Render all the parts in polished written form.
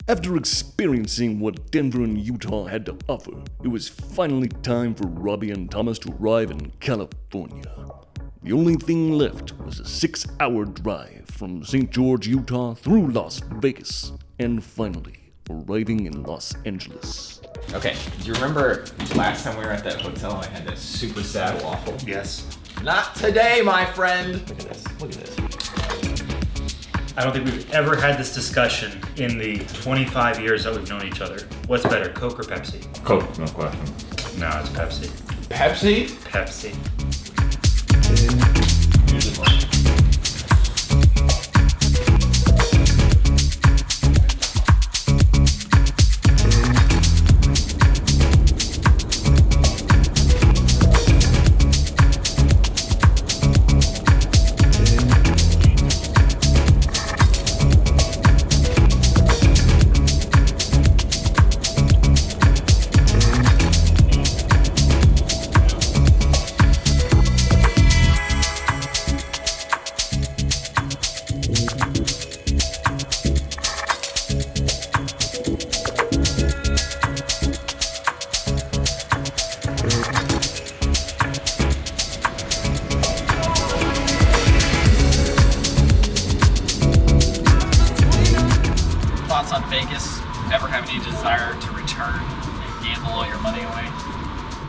After experiencing what Denver and Utah had to offer, it was finally time for Robby and Thomas to arrive in California. The only thing left was a 6-hour drive from St. George, Utah through Las Vegas, and finally arriving in Los Angeles. Okay, do you remember last time we were at that hotel and I had that super sad waffle? Yes. Not today, my friend! Look at this, look at this. I don't think we've ever had this discussion in the 25 years that we've known each other. What's better, Coke or Pepsi? Coke, no question. No, it's Pepsi. Pepsi? Pepsi.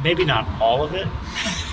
Maybe not all of it.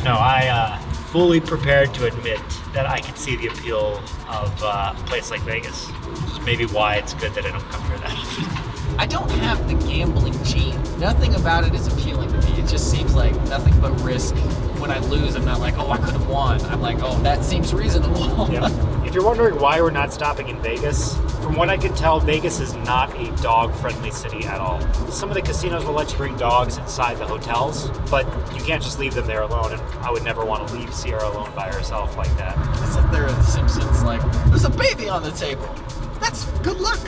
No, I fully prepared to admit that I could see the appeal of a place like Vegas. Which is maybe why it's good that I don't come here that often. I don't have the gambling gene. Nothing about it is appealing to me. It just seems like nothing but risk. When I lose, I'm not like, oh, I could have won. I'm like, oh, that seems reasonable. Yeah. If you're wondering why we're not stopping in Vegas, from what I can tell, Vegas is not a dog-friendly city at all. Some of the casinos will let you bring dogs inside the hotels, but you can't just leave them there alone, and I would never want to leave Sierra alone by herself like that. It's like they're in The Simpsons, like, there's a baby on the table. That's good luck.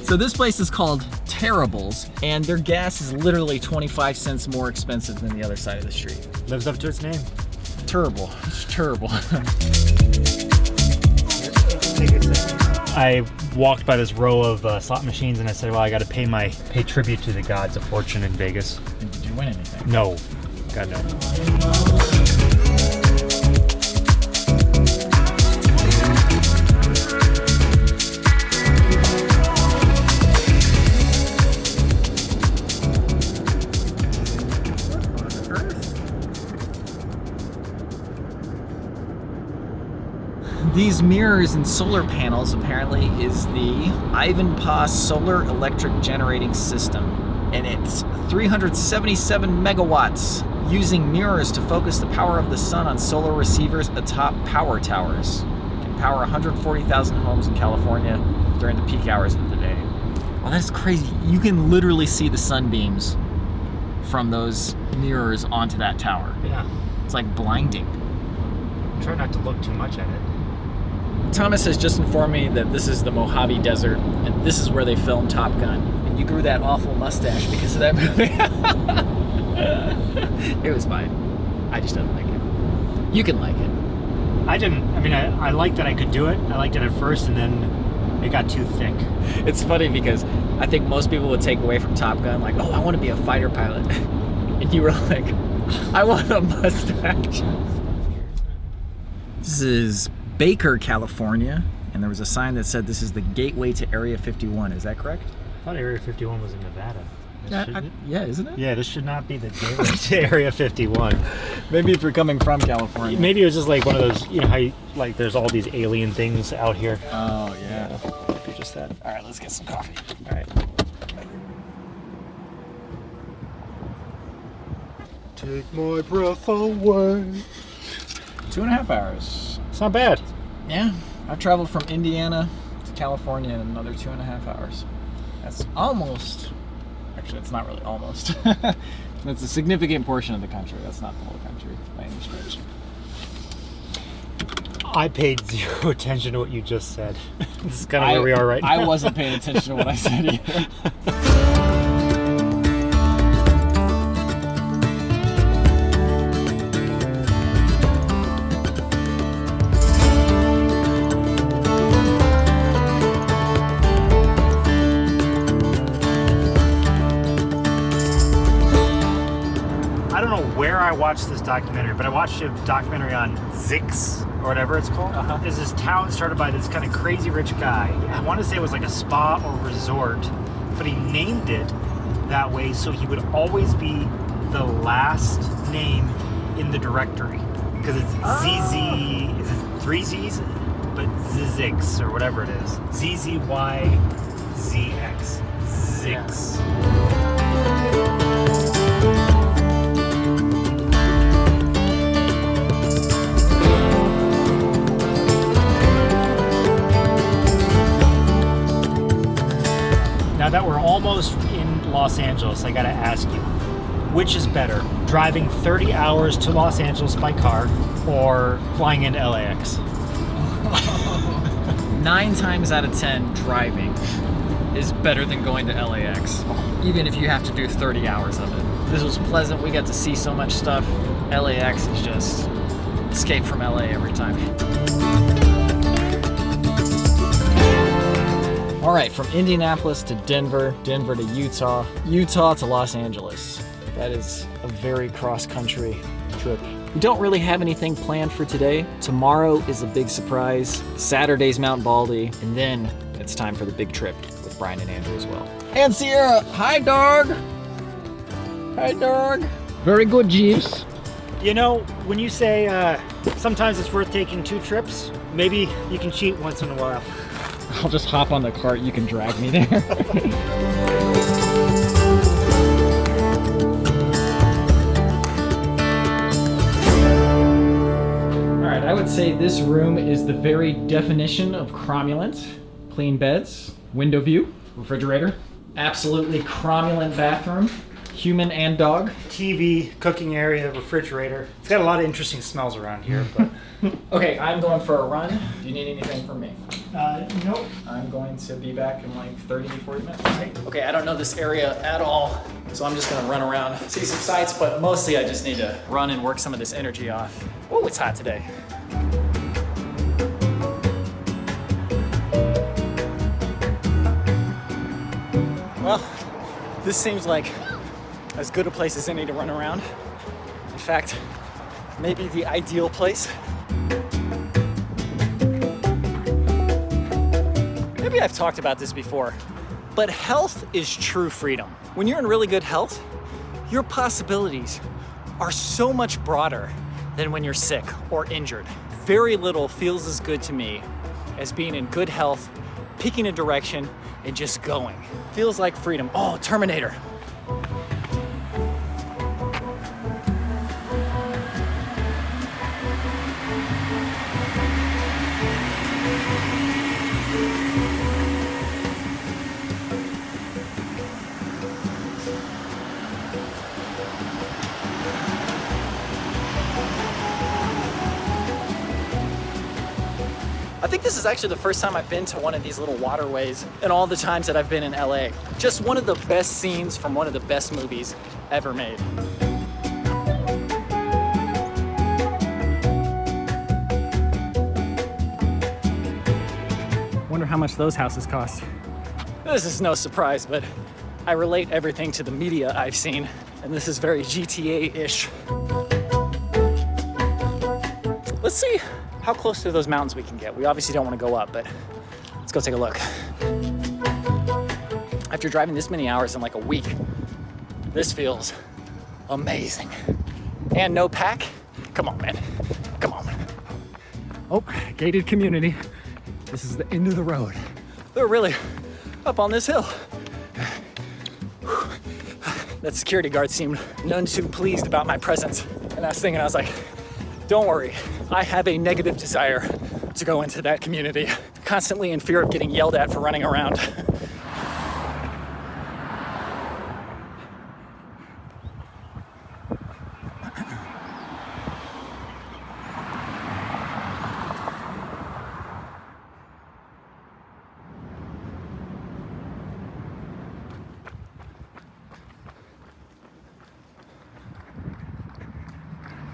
So this place is called Terrible's, and their gas is literally 25 cents more expensive than the other side of the street. Lives up to its name. Terrible. It's terrible. I walked by this row of slot machines and I said, well, I got to pay tribute to the gods of fortune in Vegas. And did you win anything? No. God, no. These mirrors and solar panels apparently is the Ivanpah Solar Electric Generating System. And it's 377 megawatts, using mirrors to focus the power of the sun on solar receivers atop power towers. It can power 140,000 homes in California during the peak hours of the day. Well, that's crazy. You can literally see the sunbeams from those mirrors onto that tower. Yeah. It's like blinding. Try not to look too much at it. Thomas has just informed me that this is the Mojave Desert, and this is where they filmed Top Gun. And you grew that awful mustache because of that movie. It was fine. I just didn't like it. You can like it. I didn't. I mean, I liked that I could do it. I liked it at first, and then it got too thick. It's funny because I think most people would take away from Top Gun, like, oh, I want to be a fighter pilot. And you were like, I want a mustache. This is Baker, California, and there was a sign that said this is the gateway to Area 51. Is that correct? I thought Area 51 was in Nevada. Yeah, isn't it? Yeah, this should not be the gateway to Area 51. Maybe if you're coming from California. Maybe it was just like one of those, you know, how you, like there's all these alien things out here. Oh, yeah. Might be just that. All right, let's get some coffee. All right. Take my breath away. 2.5 hours. It's not bad. Yeah, I've traveled from Indiana to California in another 2.5 hours. That's almost, actually it's not really almost. That's a significant portion of the country. That's not the whole country by any stretch. I paid zero attention to what you just said. This is kind of where we are right now. I wasn't paying attention to what I said either. where I watched this documentary, but I watched a documentary on Zix, or whatever it's called. There's this town started by this kind of crazy rich guy. I want to say it was like a spa or resort, but he named it that way so he would always be the last name in the directory. Because it's ZZ, is it 3 Z's? But Zix, or whatever it is. ZZYZX. Zix. Now that we're almost in Los Angeles, I gotta ask you, which is better, driving 30 hours to Los Angeles by car or flying into LAX? 9 times out of 10, driving is better than going to LAX, even if you have to do 30 hours of it. This was pleasant. We got to see so much stuff. LAX is just escape from LA every time. All right, from Indianapolis to Denver, Denver to Utah, Utah to Los Angeles. That is a very cross-country trip. We don't really have anything planned for today. Tomorrow is a big surprise. Saturday's Mount Baldy, and then it's time for the big trip with Bryan and Andrew as well. And Sierra, hi dog. Hi dog. Very good, Jeeves. You know, when you say sometimes it's worth taking 2 trips, maybe you can cheat once in a while. I'll just hop on the cart, you can drag me there. I would say this room is the very definition of cromulent. Clean beds, window view, refrigerator, absolutely cromulent bathroom, human and dog. TV, cooking area, refrigerator. It's got a lot of interesting smells around here, but... Okay, I'm going for a run. Do you need anything from me? Nope. I'm going to be back in like 30, 40 minutes. Okay, I don't know this area at all, so I'm just gonna run around, see some sights, but mostly I just need to run and work some of this energy off. Oh, it's hot today. Well, this seems like as good a place as any to run around. In fact, maybe the ideal place. Maybe I've talked about this before, but health is true freedom. When you're in really good health, your possibilities are so much broader than when you're sick or injured. Very little feels as good to me as being in good health, picking a direction, and just going. Feels like freedom. Oh, Terminator. I think this is actually the first time I've been to one of these little waterways in all the times that I've been in LA. Just one of the best scenes from one of the best movies ever made. Wonder how much those houses cost. This is no surprise, but I relate everything to the media I've seen, and this is very GTA-ish. Let's see how close to those mountains we can get. We obviously don't want to go up, but let's go take a look. After driving this many hours in like a week, this feels amazing. And no pack? Come on, man. Come on. Oh, gated community. This is the end of the road. They're really up on this hill. That security guard seemed none too pleased about my presence. And I was thinking, I was like, don't worry, I have a negative desire to go into that community, constantly in fear of getting yelled at for running around.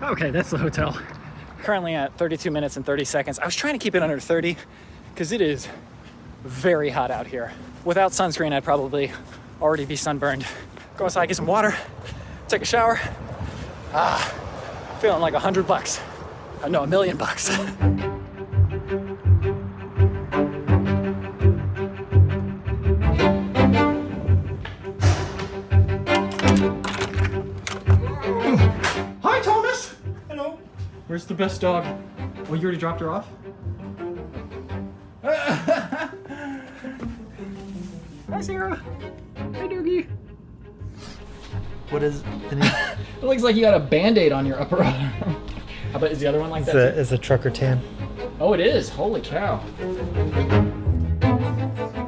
Okay, that's the hotel. Currently at 32 minutes and 30 seconds. I was trying to keep it under 30 because it is very hot out here. Without sunscreen, I'd probably already be sunburned. Go outside, get some water, take a shower, Feeling like $100. No, $1 million. Hi, Thomas! Hello. Where's the best dog? Oh, you already dropped her off? Hi, Sarah. Hi, Doogie. What is It looks like you got a Band-Aid on your upper arm. But is the other one like that? It's a trucker tan. Oh, it is. Holy cow.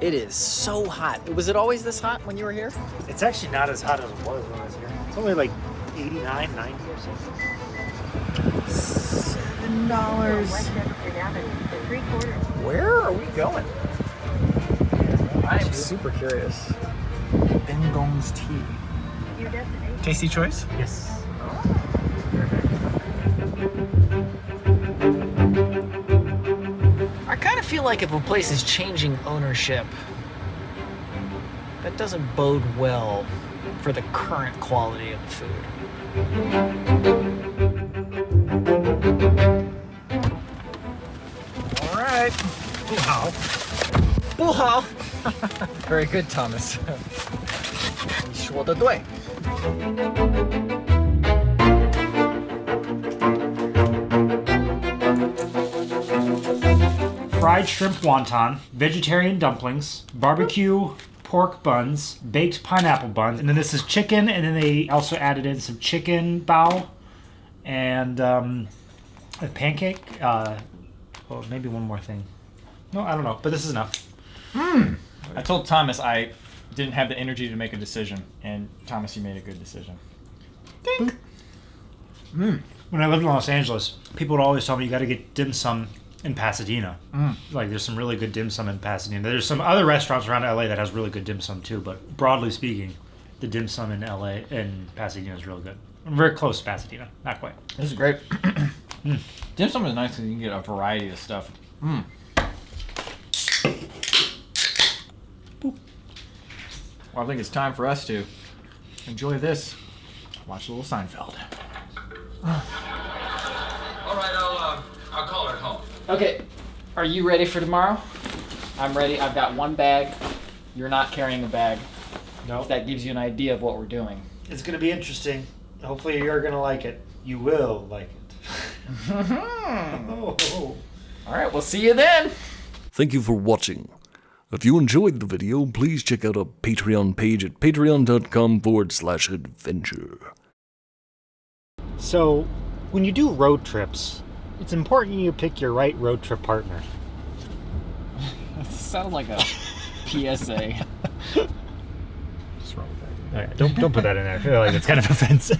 It is so hot. Was it always this hot when you were here? It's actually not as hot as it was when I was here. It's only like 89, 90 or something. $7. Where are we going? I am super curious. Ben Gong's tea. Tasty choice? Yes. I kind of feel like if a place is changing ownership, that doesn't bode well for the current quality of the food. All right. Buhao. Very good, Thomas. 你说得对。Fried shrimp wonton, vegetarian dumplings, barbecue pork buns, baked pineapple buns, and then this is chicken, and then they also added in some chicken bao and a pancake. Well, maybe one more thing. No, I don't know, but this is enough. I told Thomas I didn't have the energy to make a decision, and Thomas, you made a good decision. Ding. When I lived in Los Angeles, people would always tell me you got to get dim sum in Pasadena. Like there's some really good dim sum in Pasadena. There's some other restaurants around LA that has really good dim sum too, but broadly speaking, the dim sum in LA and Pasadena is really good. I'm very close to Pasadena, not quite. This is great. Dim sum is nice because you can get a variety of stuff. Well, I think it's time for us to enjoy this. Watch a little Seinfeld. All right, I'll call her at home. Okay, are you ready for tomorrow? I'm ready. I've got one bag. You're not carrying a bag. No. If that gives you an idea of what we're doing. It's going to be interesting. Hopefully you're going to like it. You will like it. All right, we'll see you then. Thank you for watching. If you enjoyed the video, please check out our Patreon page at patreon.com/adventure. So, when you do road trips, it's important you pick your right road trip partner. That sounds like a PSA. What's wrong with that? All right, don't put that in there. I feel like it's kind of offensive.